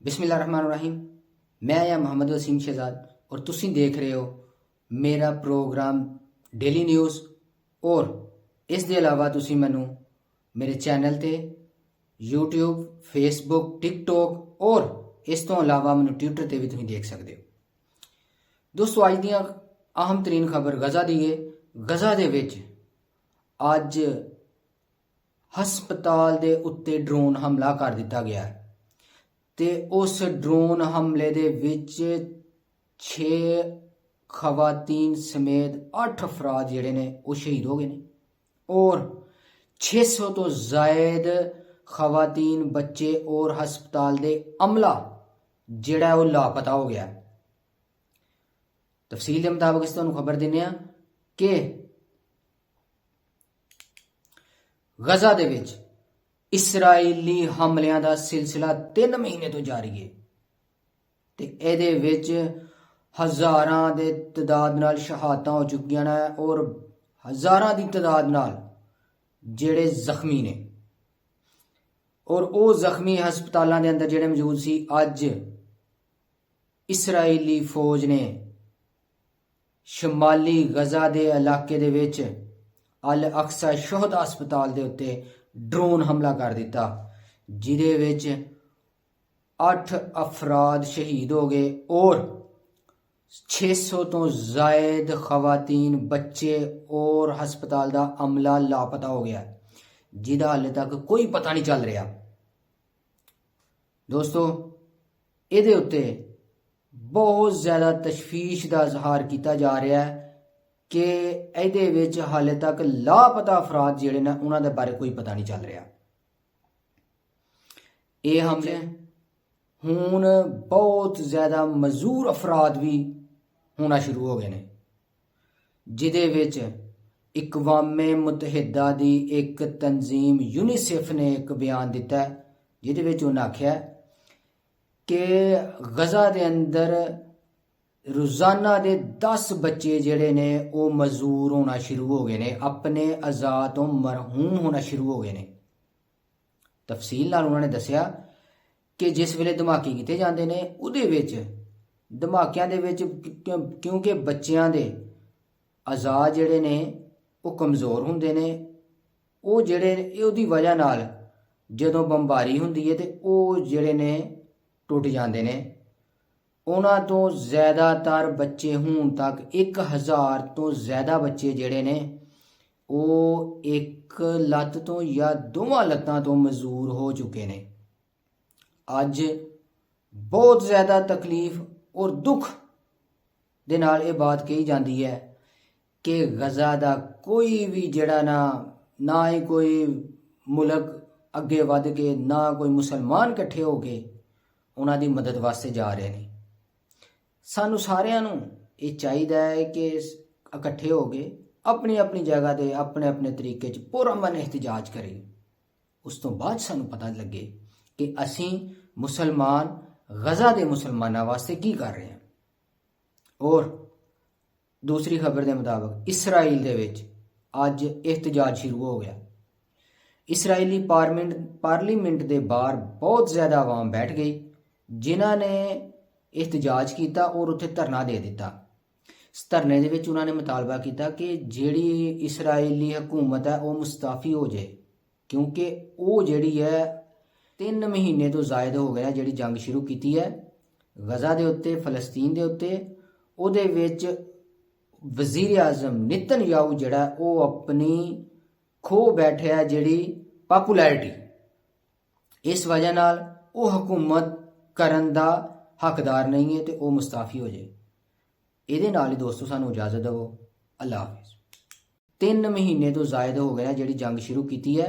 बिस्मिल्लाहिर्रहमानिर्रहीम। मैं या मोहम्मद वसीम शहजाद और तुसी देख रहे हो मेरा प्रोग्राम डेली न्यूज़। और इस दे अलावा तुसी मैनू मेरे चैनल ते यूट्यूब, फेसबुक, टिकटॉक और इस तो अलावा मैनू ट्विटर ते भी तुसी देख सकते हो। दोस्तों, अज दियां अहम तरीन खबर गज़ा दी है। गज़ा दे विच अज हस्पताल दे उत्ते ड्रोन हमला कर दिता गया है ते उस ड्रोन हमले दे विच 6 खवातीन समेत 8 अफराद जिहड़े ने वो शहीद हो गए ने और 600 तो जायद खवातीन, बच्चे और हस्पताल दे अमला जिहड़ा वो लापता हो गया। तफसील के मुताबिक इस तुहानू खबर दिने आ कि गज़ा दे विच इसराइली हमलियां दा सिलसिला 3 महीने तो जारी है ते इहदे विच हज़ारां दे तादाद नाल शहादतां हो चुकियां ने और हज़ारां दी तादाद नाल जेड़े जख्मी ने और वो जख्मी हस्पतालां दे अंदर जेड़े मौजूद सी। अज इसराइली फौज ने शमाली गज़ा दे इलाके दे विच अल अक्सा शोहदा हस्पताल दे उत्ते ड्रोन हमला कर दिता, जिदे विच 8 अफराद शहीद हो गए और 600 तो जायद खवातीन, बच्चे और हस्पताल का अमला लापता हो गया, जिदा हाले तक कोई पता नहीं चल रहा। दोस्तों, इहदे उत्ते बहुत ज़्यादा तशवीश का इजहार किया जा रहा है कि इहदे विच हाले तक लापता अफराद जिहड़े ने उन्हां दे बारे कोई पता नहीं चल रहा। ये हमले हुण बहुत ज़्यादा मजूर अफराद भी होना शुरू हो गए ने, जिदे विच इकवामे मुतहिदा दी एक तंजीम यूनिसेफ ने एक बयान दिता है, जिदे विच उन्हें आख्या कि गज़ा दे अंदर रोजाना दे 10 बच्चे जिहड़े ने वो मजूर होना शुरू हो गए ने, अपने अज़ा तो मरहूम होना शुरू हो गए ने। तफसील नाल उन्होंने दसिया कि जिस वेले धमाके कीते जांदे ने उहदे विच धमाकियां दे विच क्योंकि बच्चियां दे अज़ा जिहड़े ने वो कमज़ोर हुंदे ने, वो जिहड़े उहदी वजह नाल जदों बमबारी हुंदी है ते वो जिहड़े ने टुट जांदे ने। उन्हां तो ज़्यादातर बच्चे हुण तक 1000 तो ज़्यादा बच्चे जिहड़े ने वो एक लत्त तो या दोवां लत्तां तो मजूर हो चुके ने। अज बहुत ज़्यादा तकलीफ और दुख दे नाल ये बात कही जाती है कि गज़ा दा कोई भी जिहड़ा ना ही कोई मुल्क अगे वध के ना कोई मुसलमान इकट्ठे हो के उन्हां दी मदद वास्ते जा रहे हैं। सानू सारिਆਂ ਨੂੰ ਇਹ ਚਾਹੀਦਾ है कि इकट्ठे हो के अपनी अपनी जगह ते अपने अपने तरीके च पुरअमन एहतजाज करिए। उस तो बाद सानू पता लगे कि असी मुसलमान गज़ा दे मुसलमानों वास्ते की कर रहे हैं। और दूसरी खबर के मुताबिक इसराइल दे विच अज एहतजाज शुरू हो गया। इसराइली पार्लीमेंट के बाहर बहुत ज़्यादा आवाम बैठ गई, जिन्हां ने एहतजाज किया और उत्थे धरना दे दिता। इस धरने दे विच उन्होंने मुतालबा किया कि जिहड़ी इसराइली हुकूमत है वो मुस्ताफी हो जाए, क्योंकि वो जिहड़ी है 3 महीने तो जायद हो गया जिहड़ी जंग शुरू की है गज़ा दे उत्ते, फलस्तीन दे उत्ते। उहदे विच वज़ीर आज़म नेतन्याहू जिहड़ा वो अपनी खो बैठे है जिहड़ी पॉपुलैरिटी, इस वजह नाल वो हुकूमत करन दा हकदार नहीं है तो वह मुस्ताफी हो जाए। ये नाल ही दोस्तों सानू इजाजत दवो। अल्लाह हाफिज़। 3 महीने तो जायद हो गया जिहड़ी जंग शुरू की है